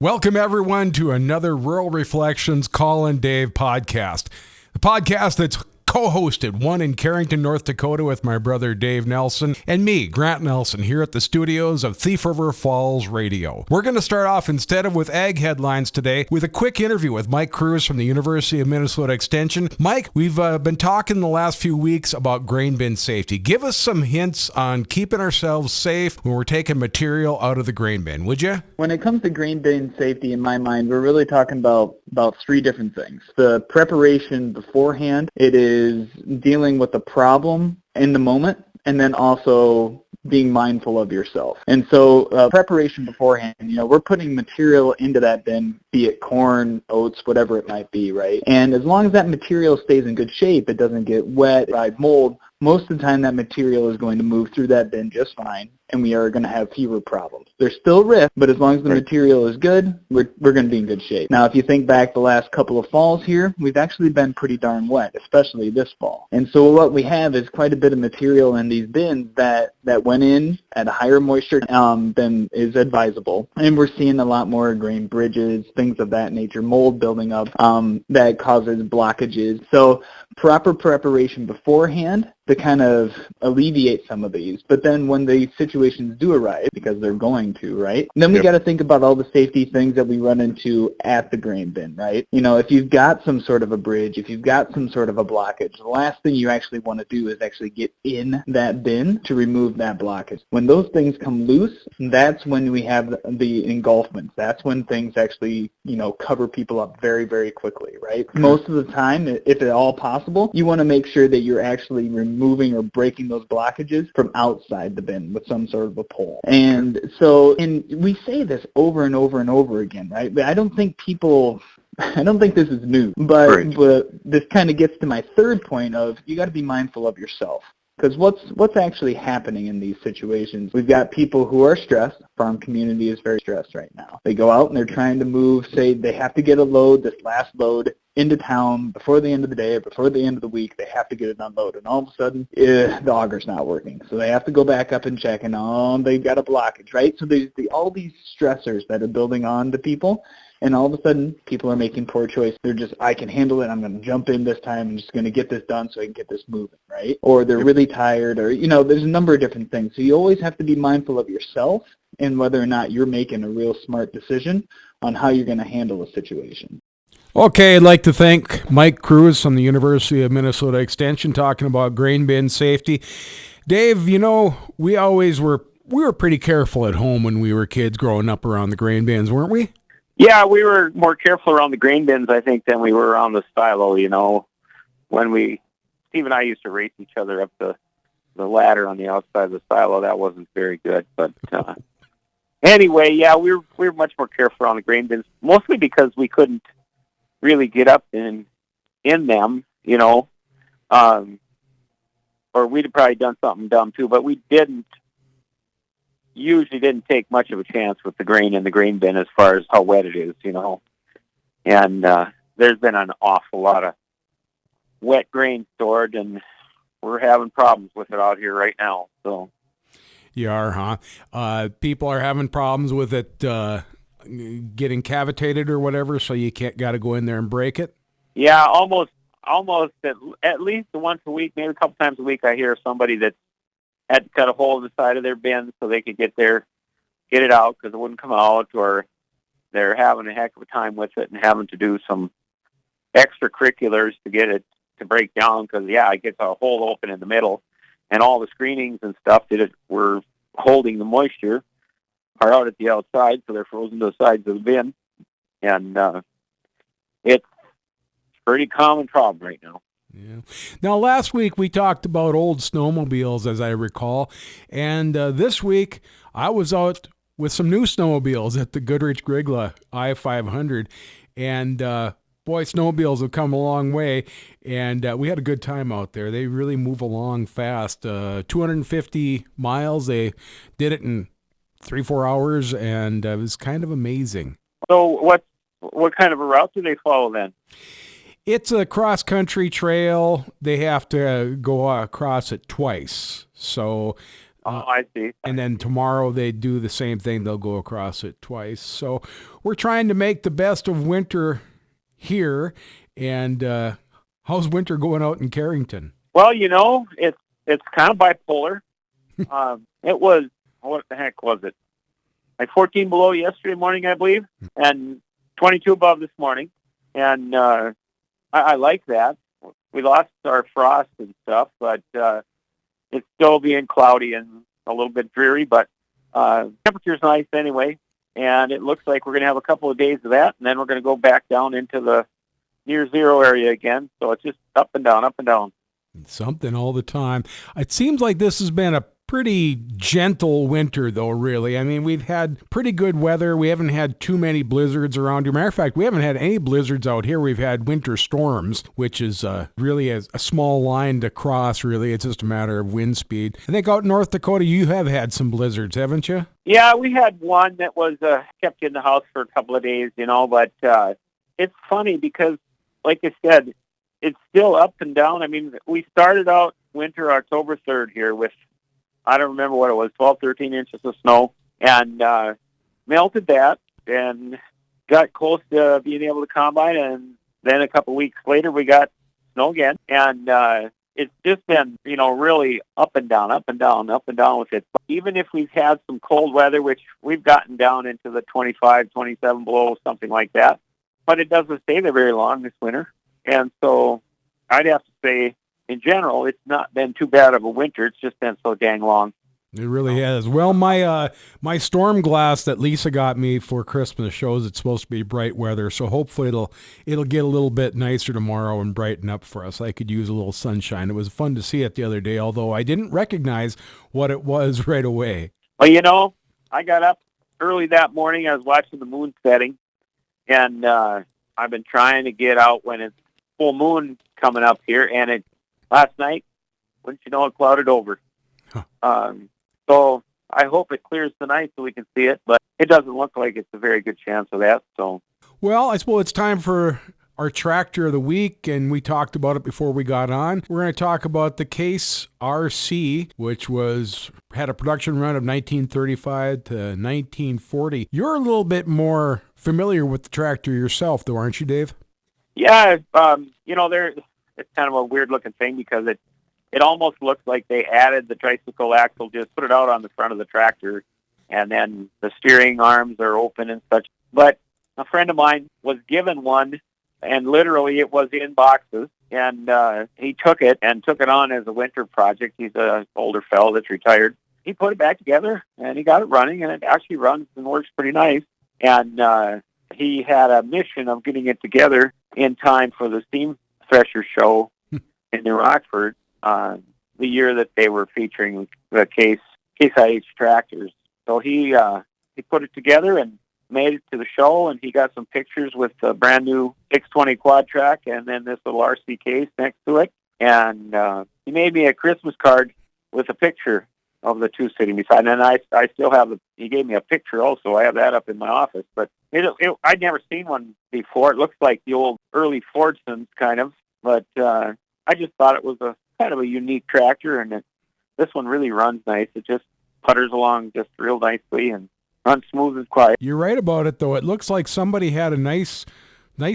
Welcome, everyone, to another Rural Reflections Call and Dave podcast. The podcast that's co-hosted, one in Carrington, North Dakota with my brother Dave Nelson and me, Grant Nelson, here at the studios of Thief River Falls Radio. We're going to start off, instead of with ag headlines today, with a quick interview with Mike Cruz from the University of Minnesota Extension. Mike, we've been talking the last few weeks about grain bin safety. Give us some hints on keeping ourselves safe when we're taking material out of the grain bin, would you? When it comes to grain bin safety, in my mind, we're really talking about three different things. The preparation beforehand, it is dealing with the problem in the moment, and then also being mindful of yourself. And so preparation beforehand, we're putting material into that bin, be it corn, oats, whatever it might be, right? And as long as that material stays in good shape, it doesn't get wet by mold, most of the time that material is going to move through that bin just fine, and we are going to have fewer problems. There's still risk, but as long as the material is good, we're going to be in good shape. Now, if you think back the last couple of falls here, we've actually been pretty darn wet, especially this fall. And so what we have is quite a bit of material in these bins that went in at a higher moisture than is advisable. And we're seeing a lot more grain bridges, things of that nature, mold building up that causes blockages. So proper preparation beforehand to kind of alleviate some of these. But then when the situations do arise, because they're going to, right, then we got to think about all the safety things that we run into at the grain bin, right? If you've got some sort of a bridge, if you've got some sort of a blockage, the last thing you actually want to do is actually get in that bin to remove that blockage. When those things come loose, that's when we have the engulfments. That's when things actually, cover people up very, very quickly, right? Most of the time, if at all possible, you want to make sure that you're actually removing or breaking those blockages from outside the bin with some sort of a pole. And we say this over and over and over again, right? But I don't think this is new, but this kind of gets to my third point of you got to be mindful of yourself. Because what's actually happening in these situations? We've got people who are stressed. Farm community is very stressed right now. They go out and they're trying to move, say they have to get a load, this last load, into town before the end of the day or before the end of the week. They have to get it unloaded. And all of a sudden, the auger's not working. So they have to go back up and check, and they've got a blockage, right? So there's all these stressors that are building on to people. And all of a sudden, people are making poor choices. They're just, I can handle it. I'm going to jump in this time. I'm just going to get this done so I can get this moving, right? Or they're really tired, or, there's a number of different things. So you always have to be mindful of yourself and whether or not you're making a real smart decision on how you're going to handle a situation. Okay, I'd like to thank Mike Cruz from the University of Minnesota Extension talking about grain bin safety. Dave, we were pretty careful at home when we were kids growing up around the grain bins, weren't we? Yeah, we were more careful around the grain bins, I think, than we were around the silo, When Steve and I used to race each other up the ladder on the outside of the silo, that wasn't very good. But anyway, yeah, we were much more careful around the grain bins, mostly because we couldn't really get up in them, or we'd have probably done something dumb too, but we usually didn't take much of a chance with the grain in the grain bin as far as how wet it is, And there's been an awful lot of wet grain stored, and we're having problems with it out here right now. So you are, huh? People are having problems with it getting cavitated or whatever, so you got to go in there and break it? Yeah, almost at least once a week, maybe a couple times a week, I hear somebody that had to cut a hole in the side of their bin so they could get it out because it wouldn't come out, or they're having a heck of a time with it and having to do some extracurriculars to get it to break down because, it gets a hole open in the middle, and all the screenings and stuff that were holding the moisture are out at the outside, so they're frozen to the sides of the bin, and it's a pretty common problem right now. Yeah. Now, last week we talked about old snowmobiles, as I recall, and this week I was out with some new snowmobiles at the Goodrich-Grigla I-500, and boy, snowmobiles have come a long way, and we had a good time out there. They really move along fast. 250 miles, they did it in 3-4 hours, and it was kind of amazing. So what kind of a route do they follow then? It's a cross-country trail. They have to go across it twice. So Oh, I see. And then tomorrow they do the same thing. They'll go across it twice. So we're trying to make the best of winter here. And how's winter going out in Carrington? Well, it's kind of bipolar. It was, what the heck was it? Like 14 below yesterday morning, I believe, and 22 above this morning. And I like that. We lost our frost and stuff, but it's still being cloudy and a little bit dreary, but temperature's nice anyway. And it looks like we're going to have a couple of days of that, and then we're going to go back down into the near zero area again. So it's just up and down, up and down. Something all the time. It seems like this has been a pretty gentle winter, though, really. I mean, we've had pretty good weather. We haven't had too many blizzards around here. Matter of fact, we haven't had any blizzards out here. We've had winter storms, which is really a small line to cross, really. It's just a matter of wind speed. I think out in North Dakota, you have had some blizzards, haven't you? Yeah, we had one that was kept in the house for a couple of days, but it's funny because, like I said, it's still up and down. I mean, we started out winter October 3rd here with, I don't remember what it was, 12, 13 inches of snow, and melted that and got close to being able to combine. And then a couple weeks later, we got snow again. And it's just been, really up and down, up and down, up and down with it. But even if we've had some cold weather, which we've gotten down into the 25, 27 below, something like that, but it doesn't stay there very long this winter. And so I'd have to say, in general, it's not been too bad of a winter. It's just been so dang long. It really has. Well, my storm glass that Lisa got me for Christmas shows it's supposed to be bright weather, so hopefully it'll get a little bit nicer tomorrow and brighten up for us. I could use a little sunshine. It was fun to see it the other day, although I didn't recognize what it was right away. Well, I got up early that morning. I was watching the moon setting, and I've been trying to get out when it's full moon coming up here, and last night, wouldn't you know, it clouded over. Huh. So I hope it clears tonight so we can see it, but it doesn't look like it's a very good chance of that. So, well, I suppose it's time for our tractor of the week, and we talked about it before we got on. We're going to talk about the Case RC, which had a production run of 1935 to 1940. You're a little bit more familiar with the tractor yourself, though, aren't you, Dave? Yeah, it's kind of a weird looking thing because it almost looks like they added the tricycle axle, just put it out on the front of the tractor, and then the steering arms are open and such. But a friend of mine was given one, and literally it was in boxes, and he took it on as a winter project. He's an older fellow that's retired. He put it back together, and he got it running, and it actually runs and works pretty nice. And he had a mission of getting it together in time for the Steam Thresher show in New Rockford, the year that they were featuring the Case IH tractors. So he put it together and made it to the show, and he got some pictures with the brand new 620 quad track and then this little RC case next to it. And he made me a Christmas card with a picture of the two sitting beside. And I still have he gave me a picture also. I have that up in my office. But I'd never seen one before. It looks like the old early Fordsons kind of. But I just thought it was a kind of a unique tractor, and this one really runs nice. It just putters along just real nicely and runs smooth and quiet. You're right about it, though. It looks like somebody had a nice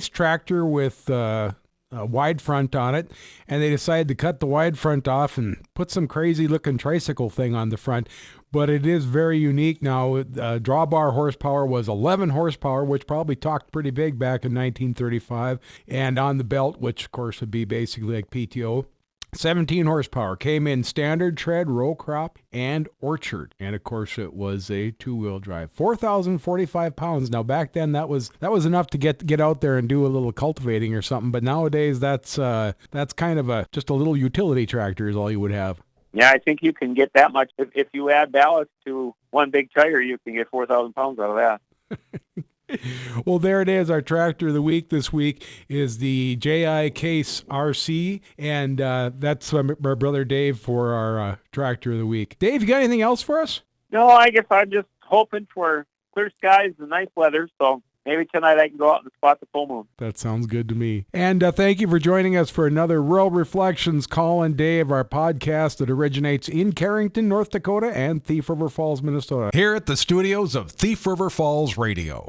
tractor with a wide front on it, and they decided to cut the wide front off and put some crazy-looking tricycle thing on the front. But it is very unique now. Drawbar horsepower was 11 horsepower, which probably talked pretty big back in 1935. And on the belt, which, of course, would be basically like PTO, 17 horsepower. Came in standard tread, row crop, and orchard. And of course it was a two-wheel drive. 4,045 pounds. Now back then that was enough to get out there and do a little cultivating or something. But nowadays that's kind of just a little utility tractor is all you would have. Yeah, I think you can get that much. If you add ballast to one big tire, you can get 4,000 pounds out of that. Well, there it is. Our tractor of the week this week is the JI Case RC, and that's my brother Dave for our tractor of the week. Dave, you got anything else for us? No, I guess I'm just hoping for clear skies and nice weather, so maybe tonight I can go out and spot the full moon. That sounds good to me. And thank you for joining us for another Rural Reflections Call and Dave, our podcast that originates in Carrington, North Dakota and Thief River Falls, Minnesota, here at the studios of Thief River Falls Radio.